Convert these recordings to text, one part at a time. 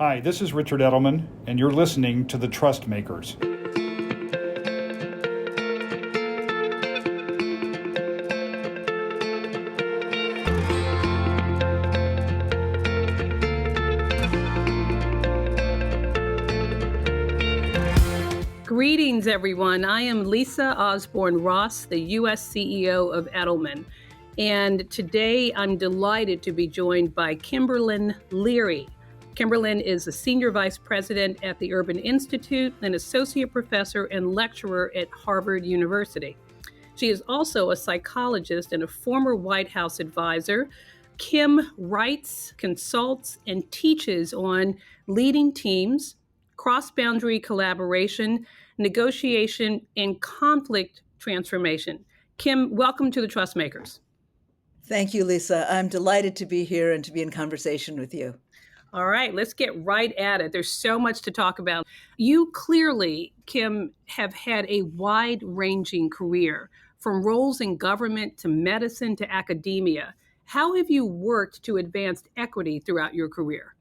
Hi, this is Richard Edelman, and you're listening to The Trust Makers. Greetings, everyone. I am Lisa Osborne Ross, the U.S. CEO of Edelman. And today I'm delighted to be joined by Kimberlyn Leary. Kimberlyn is a senior vice president at the Urban Institute, an associate professor and lecturer at Harvard University. She is also a psychologist and a former White House advisor. Kim writes, consults, and teaches on leading teams, cross-boundary collaboration, negotiation, and conflict transformation. Kim, welcome to the Trust Makers. Thank you, Lisa. I'm delighted to be here and to be in conversation with you. All right, let's get right at it. There's so much to talk about. You clearly, Kim, have had a wide-ranging career, from roles in government to medicine to academia. How have you worked to advance equity throughout your career?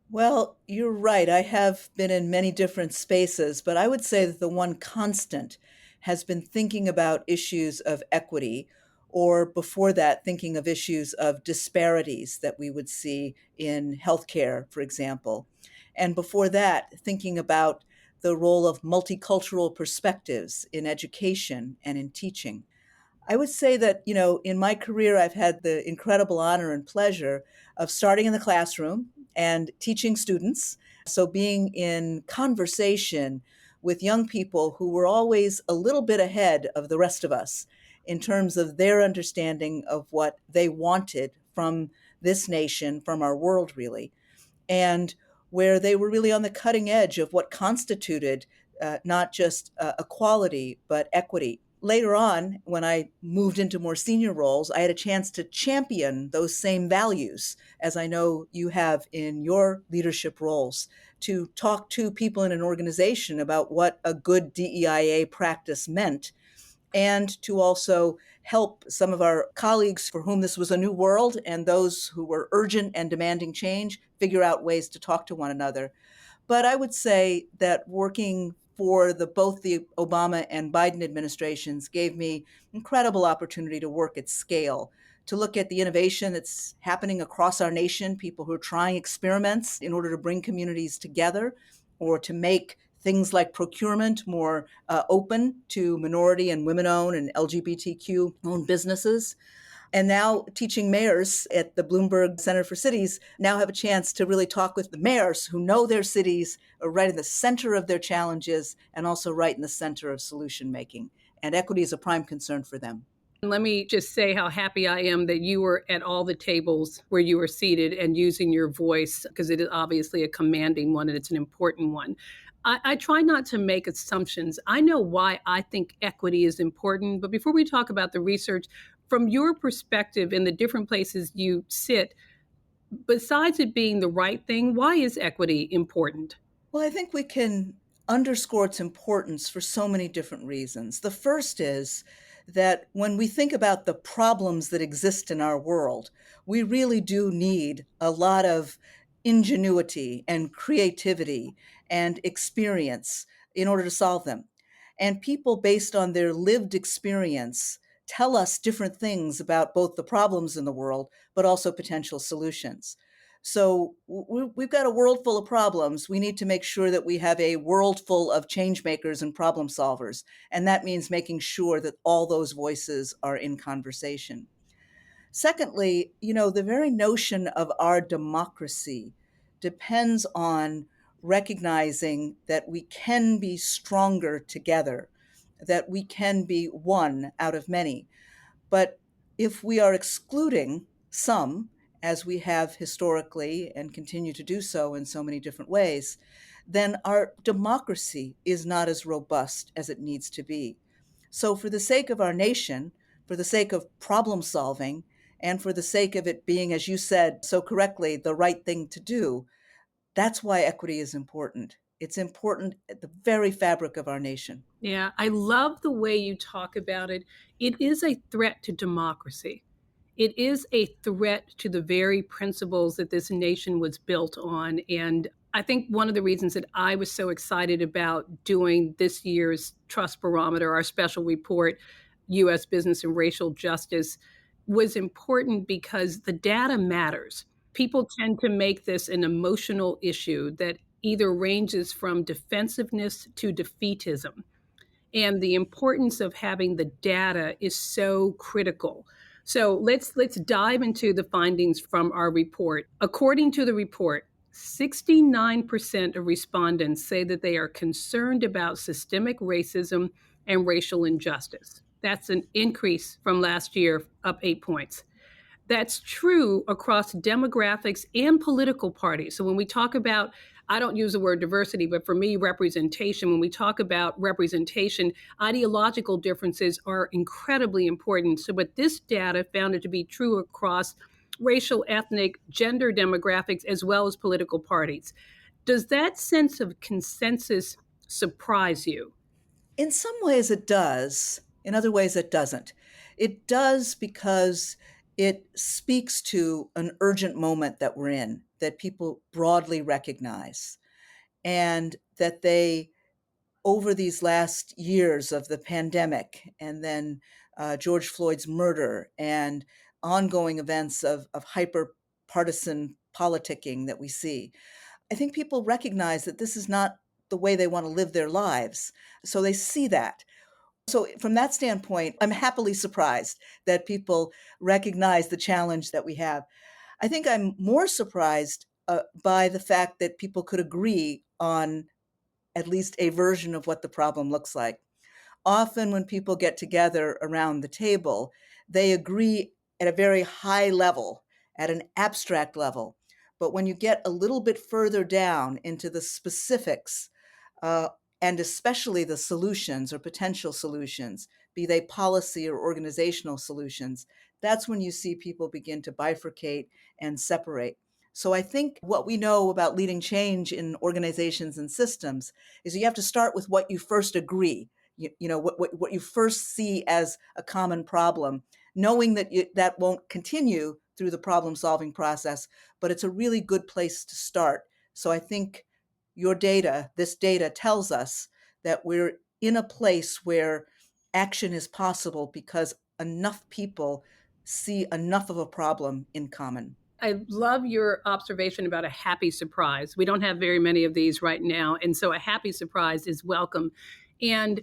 Well, you're right. I have been in many different spaces, but I would say that the one constant has been thinking about issues of equity, or before that, thinking of issues of disparities that we would see in healthcare, for example. And before that, thinking about the role of multicultural perspectives in education and in teaching. I would say that, in my career, I've had the incredible honor and pleasure of starting in the classroom and teaching students. So being in conversation with young people who were always a little bit ahead of the rest of us in terms of their understanding of what they wanted from this nation, from our world, really, and where they were really on the cutting edge of what constituted not just equality, but equity. Later on, when I moved into more senior roles, I had a chance to champion those same values, as I know you have in your leadership roles, to talk to people in an organization about what a good DEIA practice meant, and to also help some of our colleagues for whom this was a new world and those who were urgent and demanding change figure out ways to talk to one another. But I would say that working for both the Obama and Biden administrations gave me incredible opportunity to work at scale, to look at the innovation that's happening across our nation, people who are trying experiments in order to bring communities together or to make things like procurement more open to minority and women-owned and LGBTQ-owned businesses. And now teaching mayors at the Bloomberg Center for Cities now have a chance to really talk with the mayors who know their cities, are right in the center of their challenges and also right in the center of solution making. And equity is a prime concern for them. Let me just say how happy I am that you were at all the tables where you were seated and using your voice, because it is obviously a commanding one and it's an important one. I try not to make assumptions. I know why I think equity is important, but before we talk about the research, from your perspective in the different places you sit, besides it being the right thing, why is equity important? Well, I think we can underscore its importance for so many different reasons. The first is that when we think about the problems that exist in our world, we really do need a lot of ingenuity and creativity and experience in order to solve them. And people, based on their lived experience, tell us different things about both the problems in the world, but also potential solutions. So we've got a world full of problems. We need to make sure that we have a world full of change makers and problem solvers. And that means making sure that all those voices are in conversation. Secondly, the very notion of our democracy depends on recognizing that we can be stronger together, that we can be one out of many. But if we are excluding some, as we have historically and continue to do so in so many different ways, then our democracy is not as robust as it needs to be. So, for the sake of our nation, for the sake of problem solving, and for the sake of it being, as you said so correctly, the right thing to do, that's why equity is important. It's important at the very fabric of our nation. Yeah, I love the way you talk about it. It is a threat to democracy. It is a threat to the very principles that this nation was built on. And I think one of the reasons that I was so excited about doing this year's Trust Barometer, our special report, US Business and Racial Justice, was important because the data matters. People tend to make this an emotional issue that either ranges from defensiveness to defeatism. And the importance of having the data is so critical. So let's dive into the findings from our report. According to the report, 69% of respondents say that they are concerned about systemic racism and racial injustice. That's an increase from last year, up 8 points. That's true across demographics and political parties. So when we talk about, I don't use the word diversity, but for me, representation, when we talk about representation, ideological differences are incredibly important. So, but this data found it to be true across racial, ethnic, gender demographics, as well as political parties. Does that sense of consensus surprise you? In some ways, it does. In other ways, it doesn't. It does because it speaks to an urgent moment that we're in, that people broadly recognize, and that they, over these last years of the pandemic, and then George Floyd's murder, and ongoing events of hyper partisan politicking that we see, I think people recognize that this is not the way they want to live their lives. So they see that. So, from that standpoint, I'm happily surprised that people recognize the challenge that we have. I think I'm more surprised by the fact that people could agree on at least a version of what the problem looks like. Often, when people get together around the table, they agree at a very high level, at an abstract level. But when you get a little bit further down into the specifics, uh, and especially the solutions or potential solutions, be they policy or organizational solutions, that's when you see people begin to bifurcate and separate. So I think what we know about leading change in organizations and systems is you have to start with what you first agree, what you first see as a common problem, knowing that that won't continue through the problem solving process, but it's a really good place to start. So I think this data tells us that we're in a place where action is possible because enough people see enough of a problem in common. I love your observation about a happy surprise. We don't have very many of these right now. And so a happy surprise is welcome. And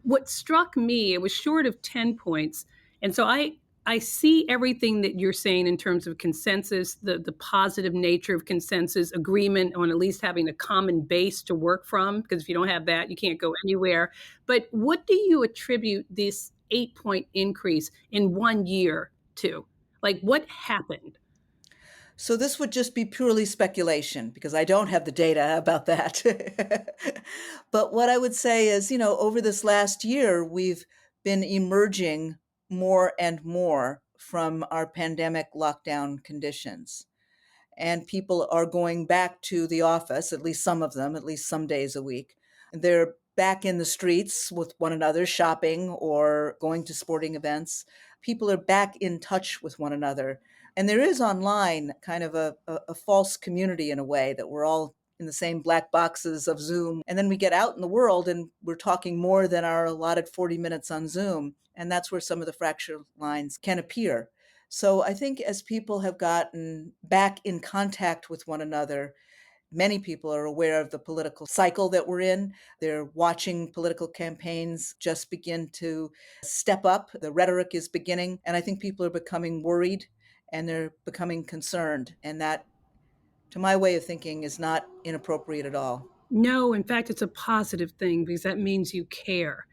what struck me, it was short of 10 points. And so I see everything that you're saying in terms of consensus, the positive nature of consensus, agreement on at least having a common base to work from, because if you don't have that, you can't go anywhere. But what do you attribute this 8 point increase in 1 year to? Like, what happened? So this would just be purely speculation because I don't have the data about that. But what I would say is, over this last year, we've been emerging more and more from our pandemic lockdown conditions. And people are going back to the office, at least some of them, at least some days a week. They're back in the streets with one another, shopping or going to sporting events. People are back in touch with one another. And there is online kind of a false community in a way that we're all in the same black boxes of Zoom. And then we get out in the world and we're talking more than our allotted 40 minutes on Zoom. And that's where some of the fracture lines can appear. So I think as people have gotten back in contact with one another, many people are aware of the political cycle that we're in. They're watching political campaigns just begin to step up. The rhetoric is beginning. And I think people are becoming worried and they're becoming concerned. And that, to my way of thinking, is not inappropriate at all. No, in fact, it's a positive thing because that means you care.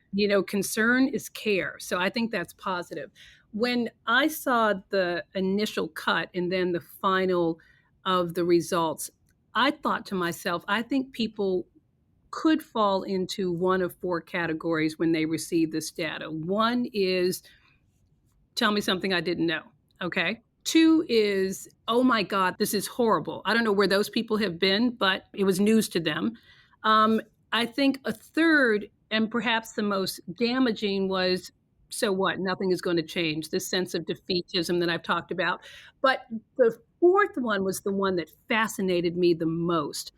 Concern is care. So I think that's positive. When I saw the initial cut and then the final of the results, I thought to myself, I think people could fall into one of four categories when they receive this data. One is tell me something I didn't know. Okay. Two is, oh my God, this is horrible. I don't know where those people have been, but it was news to them. I think a third, and perhaps the most damaging, was so what? Nothing is going to change. This sense of defeatism that I've talked about. But the fourth one was the one that fascinated me the most.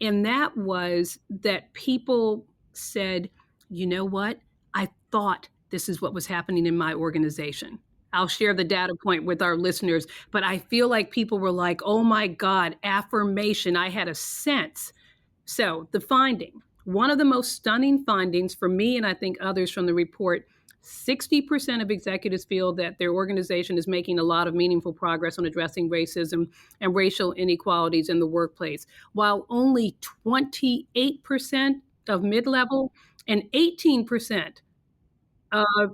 And that was that people said, you know what? I thought this is what was happening in my organization. I'll share the data point with our listeners, but I feel like people were like, oh my God, affirmation. I had a sense. So, the finding, one of the most stunning findings for me, and I think others from the report, 60% of executives feel that their organization is making a lot of meaningful progress on addressing racism and racial inequalities in the workplace, while only 28% of mid level and 18%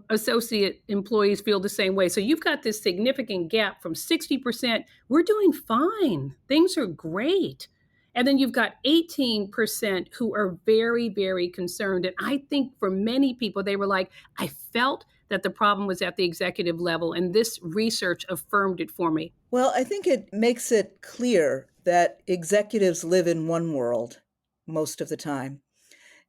associate employees feel the same way. So you've got this significant gap from 60%, we're doing fine, things are great. And then you've got 18% who are very, very concerned. And I think for many people, they were like, I felt that the problem was at the executive level, and this research affirmed it for me. Well, I think it makes it clear that executives live in one world most of the time,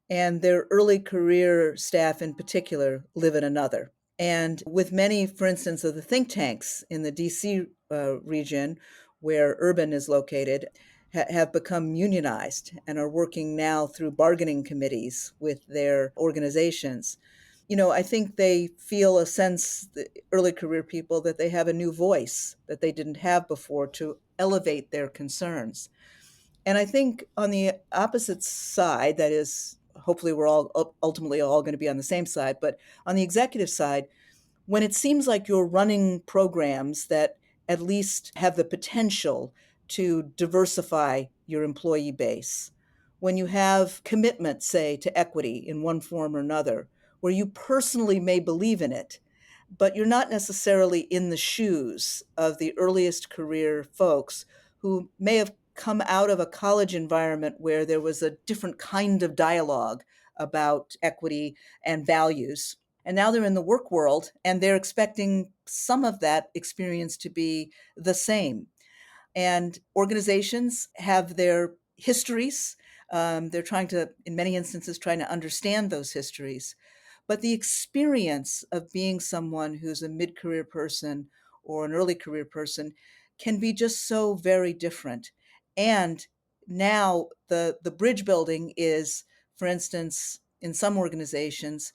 and their early career staff in particular live in another. And with many, for instance, of the think tanks in the DC region where Urban is located, have become unionized and are working now through bargaining committees with their organizations. I think they feel a sense, the early career people, that they have a new voice that they didn't have before to elevate their concerns. And I think on the opposite side, that is, hopefully we're all ultimately all going to be on the same side, but on the executive side, when it seems like you're running programs that at least have the potential to diversify your employee base, when you have commitment, say, to equity in one form or another, where you personally may believe in it, but you're not necessarily in the shoes of the earliest career folks who may have come out of a college environment where there was a different kind of dialogue about equity and values. And now they're in the work world and they're expecting some of that experience to be the same. And organizations have their histories. They're trying to, in many instances, trying to understand those histories. But the experience of being someone who's a mid career person or an early career person can be just so very different. And now the bridge building is, for instance, in some organizations,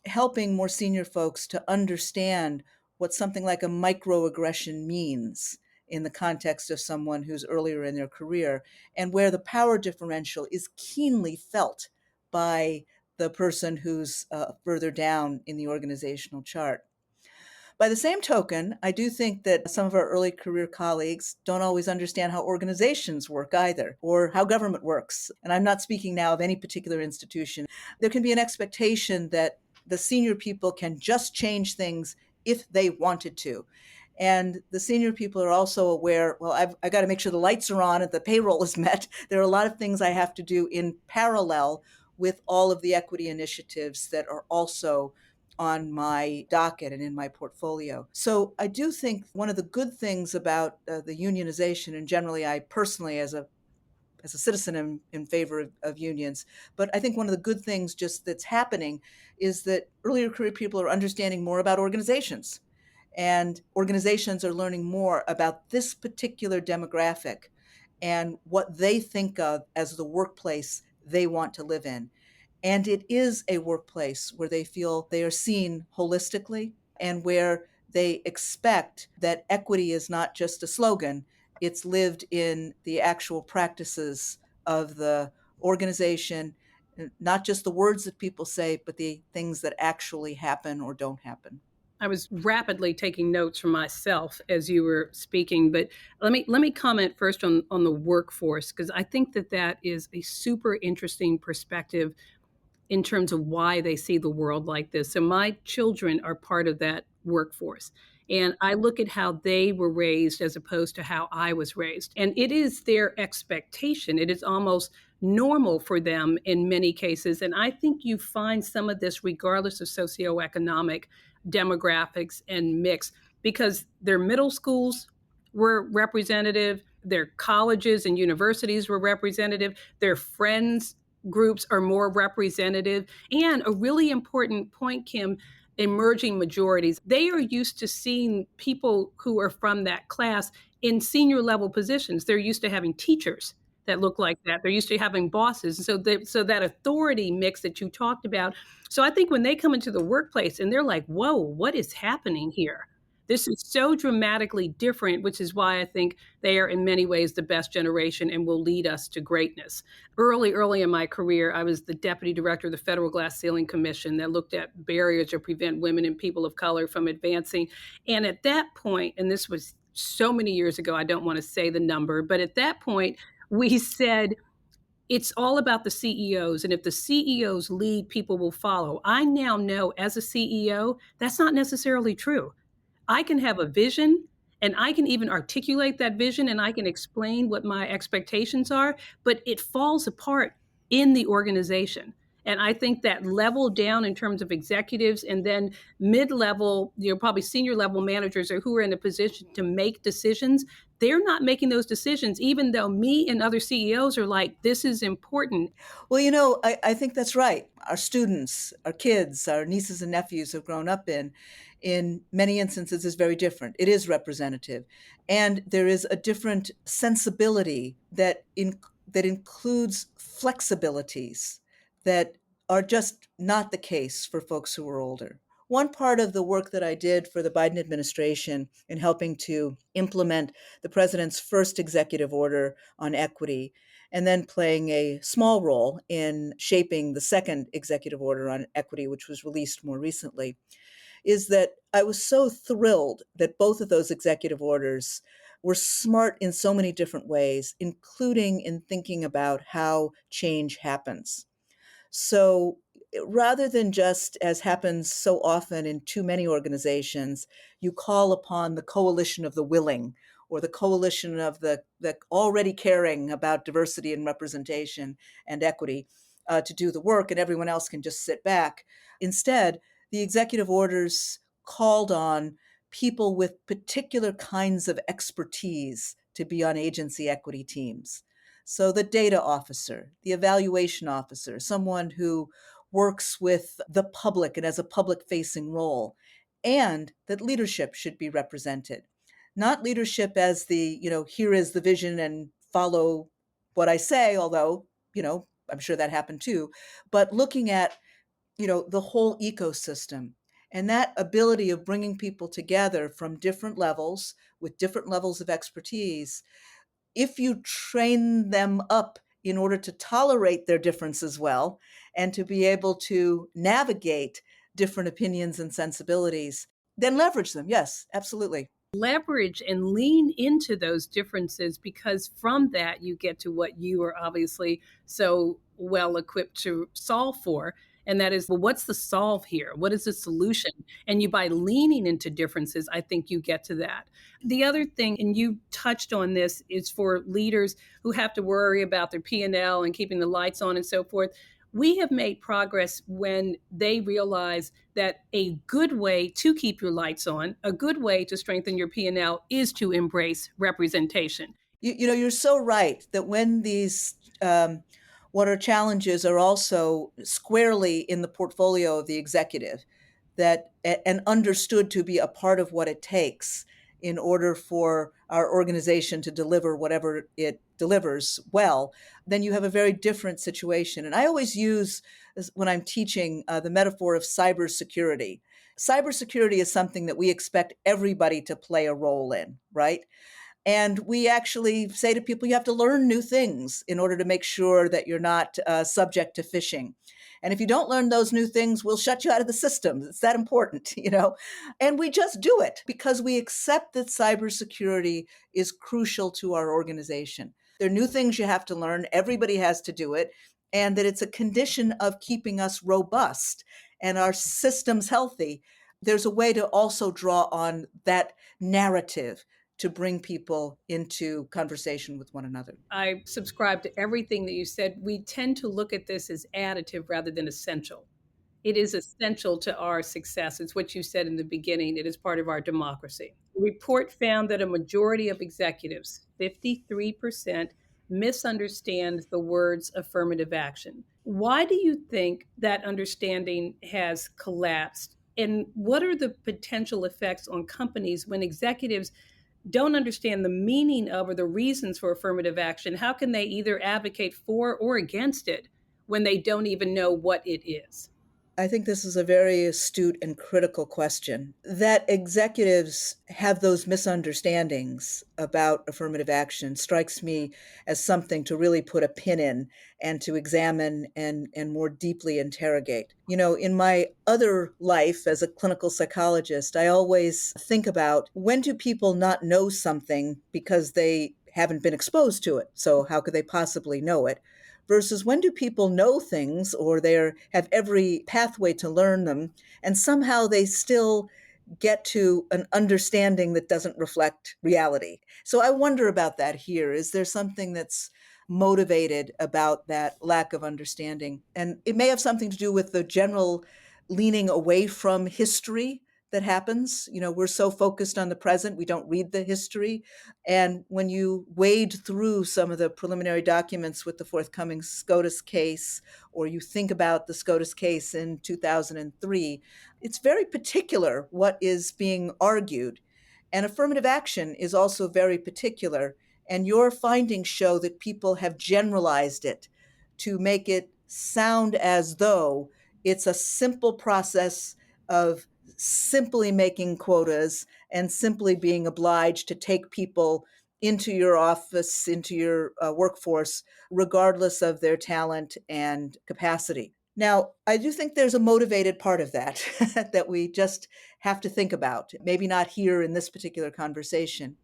helping more senior folks to understand what something like a microaggression means in the context of someone who's earlier in their career, and where the power differential is keenly felt by the person who's further down in the organizational chart. By the same token, I do think that some of our early career colleagues don't always understand how organizations work either, or how government works. And I'm not speaking now of any particular institution. There can be an expectation that the senior people can just change things if they wanted to. And the senior people are also aware, well, I've got to make sure the lights are on and the payroll is met. There are a lot of things I have to do in parallel with all of the equity initiatives that are also on my docket and in my portfolio. So I do think one of the good things about the unionization, and generally I personally as a citizen am in favor of unions, but I think one of the good things just that's happening is that earlier career people are understanding more about organizations, and organizations are learning more about this particular demographic and what they think of as the workplace they want to live in. And it is a workplace where they feel they are seen holistically and where they expect that equity is not just a slogan, it's lived in the actual practices of the organization, not just the words that people say, but the things that actually happen or don't happen. I was rapidly taking notes for myself as you were speaking, but let me comment first on the workforce, because I think that is a super interesting perspective in terms of why they see the world like this. So my children are part of that workforce. And I look at how they were raised as opposed to how I was raised. And it is their expectation. It is almost normal for them in many cases. And I think you find some of this regardless of socioeconomic demographics and mix, because their middle schools were representative, their colleges and universities were representative, their friends groups are more representative. And a really important point, Kim, emerging majorities, they are used to seeing people who are from that class in senior level positions. They're used to having teachers that look like that. They're used to having bosses. So that authority mix that you talked about. So I think when they come into the workplace and they're like, whoa, what is happening here? This is so dramatically different, which is why I think they are in many ways the best generation and will lead us to greatness. Early in my career, I was the deputy director of the Federal Glass Ceiling Commission that looked at barriers to prevent women and people of color from advancing. And at that point, and this was so many years ago, I don't want to say the number, but at that point, we said it's all about the CEOs. And if the CEOs lead, people will follow. I now know as a CEO, that's not necessarily true. I can have a vision and I can even articulate that vision and I can explain what my expectations are, but it falls apart in the organization. And I think that level down in terms of executives and then mid level, probably senior level managers or who are in a position to make decisions, they're not making those decisions, even though me and other CEOs are like, this is important. Well, I think that's right. Our students, our kids, our nieces and nephews have grown up in many instances, is very different. It is representative. And there is a different sensibility that includes flexibilities that are just not the case for folks who are older. One part of the work that I did for the Biden administration in helping to implement the president's first executive order on equity, and then playing a small role in shaping the second executive order on equity, which was released more recently, is that I was so thrilled that both of those executive orders were smart in so many different ways, including in thinking about how change happens. So rather than just, as happens so often in too many organizations, you call upon the coalition of the willing or the coalition of the already caring about diversity and representation and equity to do the work, and everyone else can just sit back. Instead, the executive orders called on people with particular kinds of expertise to be on agency equity teams. So the data officer, the evaluation officer, someone who works with the public and has a public facing role, and that leadership should be represented. Not leadership as here is the vision and follow what I say, although, I'm sure that happened too, but looking at, the whole ecosystem and that ability of bringing people together from different levels with different levels of expertise, if you train them up in order to tolerate their differences well and to be able to navigate different opinions and sensibilities, then leverage them. Yes, absolutely. Leverage and lean into those differences because from that you get to what you are obviously so well equipped to solve for. And that is, well, what's the solve here? What is the solution? And you, by leaning into differences, I think you get to that. The other thing, and you touched on this, is for leaders who have to worry about their P&L and keeping the lights on and so forth. We have made progress when they realize that a good way to keep your lights on, a good way to strengthen your P&L is to embrace representation. You're so right that when these what are challenges are also squarely in the portfolio of the executive, that and understood to be a part of what it takes in order for our organization to deliver whatever it delivers well, then you have a very different situation. And I always use, when I'm teaching, the metaphor of cybersecurity. Cybersecurity is something that we expect everybody to play a role in, right? And we actually say to people, you have to learn new things in order to make sure that you're not subject to phishing. And if you don't learn those new things, we'll shut you out of the system. It's that important, And we just do it because we accept that cybersecurity is crucial to our organization. There are new things you have to learn. Everybody has to do it. And that it's a condition of keeping us robust and our systems healthy. There's a way to also draw on that narrative to bring people into conversation with one another. I subscribe to everything that you said. We tend to look at this as additive rather than essential. It is essential to our success. It's what you said in the beginning. It is part of our democracy. The report found that a majority of executives, 53%, misunderstand the words affirmative action. Why do you think that understanding has collapsed? And what are the potential effects on companies when executives don't understand the meaning of or the reasons for affirmative action, how can they either advocate for or against it when they don't even know what it is? I think this is a very astute and critical question. That executives have those misunderstandings about affirmative action strikes me as something to really put a pin in and to examine and more deeply interrogate. You know, in my other life as a clinical psychologist, I always think about when do people not know something because they haven't been exposed to it. So, how could they possibly know it? Versus when do people know things or they have every pathway to learn them and somehow they still get to an understanding that doesn't reflect reality. So I wonder about that here. Is there something that's motivated about that lack of understanding? And it may have something to do with the general leaning away from history that happens. You know, we're so focused on the present, we don't read the history. And when you wade through some of the preliminary documents with the forthcoming SCOTUS case, or you think about the SCOTUS case in 2003, it's very particular what is being argued. And affirmative action is also very particular. And your findings show that people have generalized it to make it sound as though it's a simple process of simply making quotas and simply being obliged to take people into your office, into your workforce, regardless of their talent and capacity. Now, I do think there's a motivated part of that that we just have to think about. Maybe not here in this particular conversation.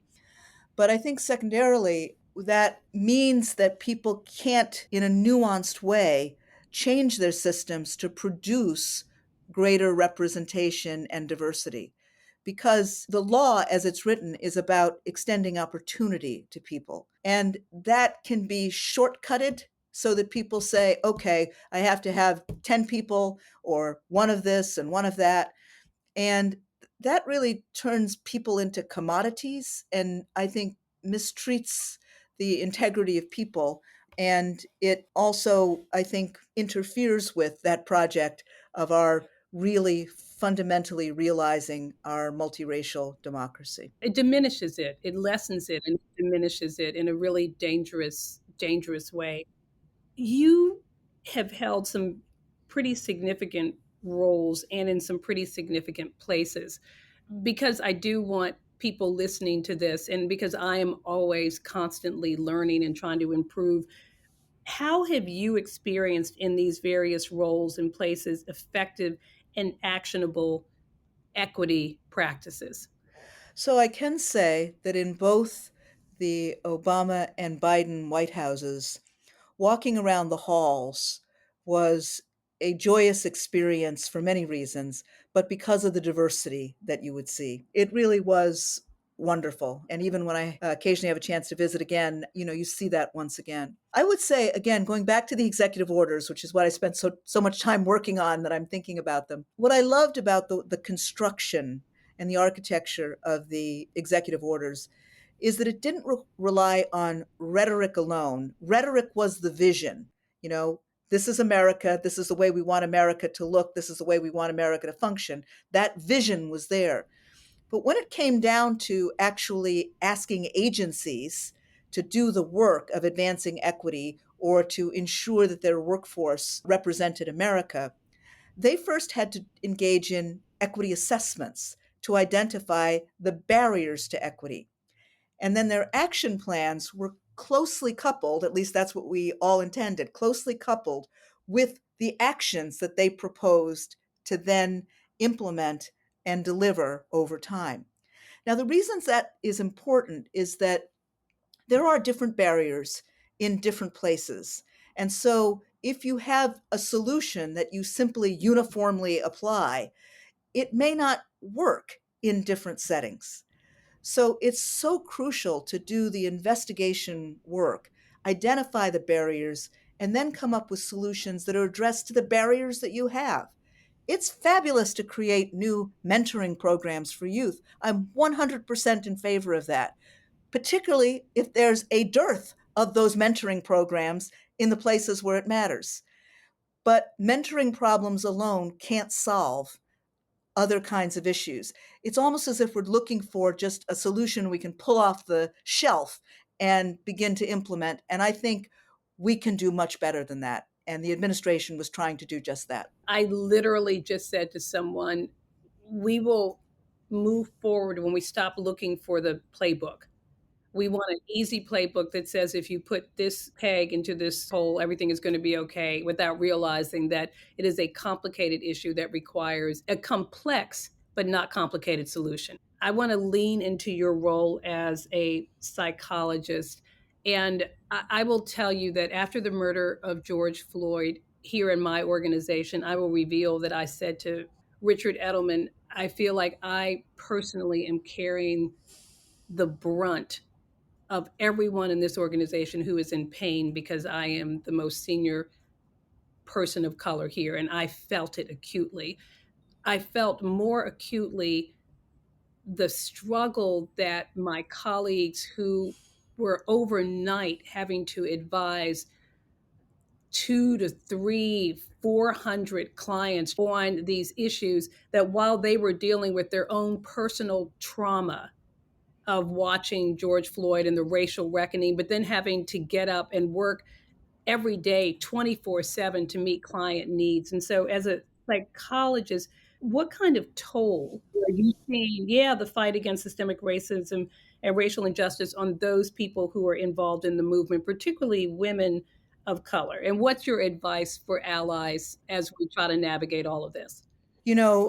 But I think secondarily, that means that people can't, in a nuanced way, change their systems to produce greater representation and diversity. Because the law, as it's written, is about extending opportunity to people. And that can be shortcutted so that people say, okay, I have to have 10 people or one of this and one of that. And that really turns people into commodities and I think mistreats the integrity of people. And it also, I think, interferes with that project of our really fundamentally realizing our multiracial democracy. It diminishes it, it lessens it, and diminishes it in a really dangerous way. You have held some pretty significant roles and in some pretty significant places. Because I do want people listening to this, and because I am always constantly learning and trying to improve, how have you experienced in these various roles and places effective and actionable equity practices? So I can say that in both the Obama and Biden White Houses, walking around the halls was a joyous experience for many reasons, but because of the diversity that you would see. It really was wonderful. And even when I occasionally have a chance to visit again, you know, you see that once again. I would say, again, going back to the executive orders, which is what I spent so much time working on that I'm thinking about them. What I loved about the construction and the architecture of the executive orders is that it didn't rely on rhetoric alone. Rhetoric was the vision. You know, this is America. This is the way we want America to look. This is the way we want America to function. That vision was there. But when it came down to actually asking agencies to do the work of advancing equity or to ensure that their workforce represented America, they first had to engage in equity assessments to identify the barriers to equity. And then their action plans were closely coupled, at least that's what we all intended, closely coupled with the actions that they proposed to then implement and deliver over time. Now, the reasons that is important is that there are different barriers in different places. And so if you have a solution that you simply uniformly apply, it may not work in different settings. So it's so crucial to do the investigation work, identify the barriers, and then come up with solutions that are addressed to the barriers that you have. It's fabulous to create new mentoring programs for youth. I'm 100% in favor of that, particularly if there's a dearth of those mentoring programs in the places where it matters. But mentoring problems alone can't solve other kinds of issues. It's almost as if we're looking for just a solution we can pull off the shelf and begin to implement. And I think we can do much better than that. And the administration was trying to do just that. I literally just said to someone, we will move forward when we stop looking for the playbook. We want an easy playbook that says if you put this peg into this hole, everything is going to be okay, without realizing that it is a complicated issue that requires a complex but not complicated solution. I want to lean into your role as a psychologist. And I will tell you that after the murder of George Floyd here in my organization, I will reveal that I said to Richard Edelman, I feel like I personally am carrying the brunt of everyone in this organization who is in pain because I am the most senior person of color here, and I felt it acutely. I felt more acutely the struggle that my colleagues who were overnight having to advise 200 to 300, 400 clients on these issues, that while they were dealing with their own personal trauma of watching George Floyd and the racial reckoning, but then having to get up and work every day 24/7 to meet client needs. And so as a psychologist, what kind of toll are you seeing, the fight against systemic racism and racial injustice on those people who are involved in the movement, particularly women of color? And what's your advice for allies as we try to navigate all of this?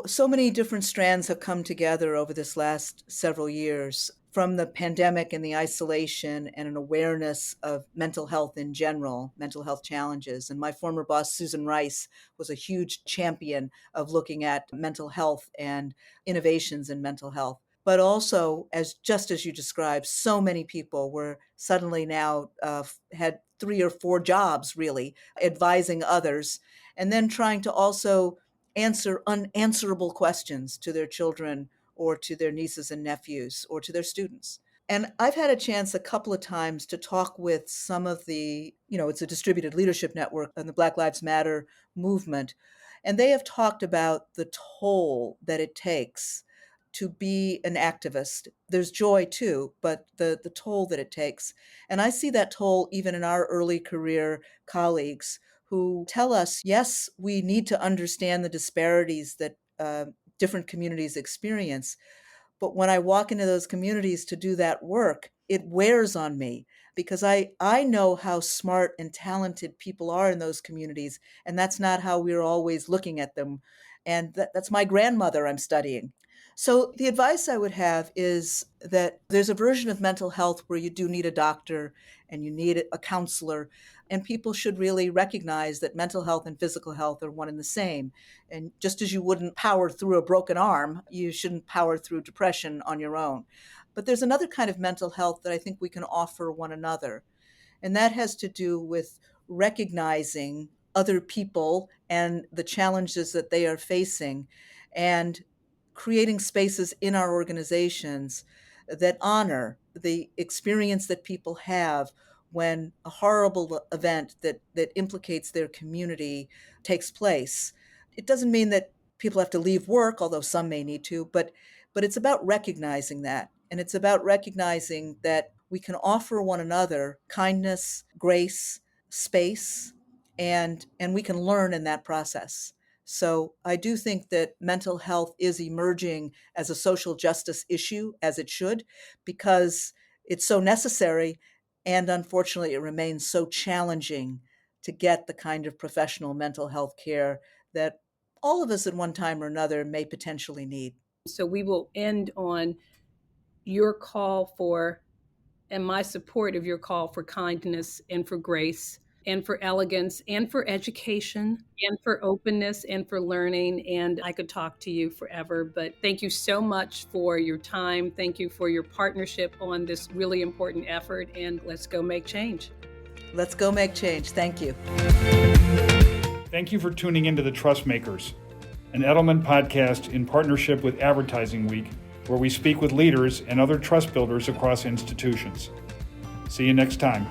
So many different strands have come together over this last several years, from the pandemic and the isolation and an awareness of mental health in general, mental health challenges. And my former boss, Susan Rice, was a huge champion of looking at mental health and innovations in mental health. But also, just as you described, so many people were suddenly now had 3 or 4 jobs, really, advising others, and then trying to also answer unanswerable questions to their children or to their nieces and nephews or to their students. And I've had a chance a couple of times to talk with some of it's a distributed leadership network and the Black Lives Matter movement. And they have talked about the toll that it takes to be an activist. There's joy too, but the toll that it takes. And I see that toll even in our early career colleagues who tell us, yes, we need to understand the disparities that different communities experience. But when I walk into those communities to do that work, it wears on me because I know how smart and talented people are in those communities. And that's not how we're always looking at them. And that's my grandmother I'm studying. So the advice I would have is that there's a version of mental health where you do need a doctor and you need a counselor, and people should really recognize that mental health and physical health are one and the same. And just as you wouldn't power through a broken arm, you shouldn't power through depression on your own. But there's another kind of mental health that I think we can offer one another, and that has to do with recognizing other people and the challenges that they are facing, and creating spaces in our organizations that honor the experience that people have when a horrible event that implicates their community takes place. It doesn't mean that people have to leave work, although some may need to, but it's about recognizing that. And it's about recognizing that we can offer one another kindness, grace, space, and we can learn in that process. So I do think that mental health is emerging as a social justice issue, as it should, because it's so necessary. And unfortunately, it remains so challenging to get the kind of professional mental health care that all of us at one time or another may potentially need. So we will end on your call for, and my support of your call for kindness and for grace and for elegance and for education and for openness and for learning. And I could talk to you forever, but thank you so much for your time. Thank you for your partnership on this really important effort, and let's go make change. Let's go make change. Thank you. Thank you for tuning into The Trust Makers, an Edelman podcast in partnership with Advertising Week, where we speak with leaders and other trust builders across institutions. See you next time.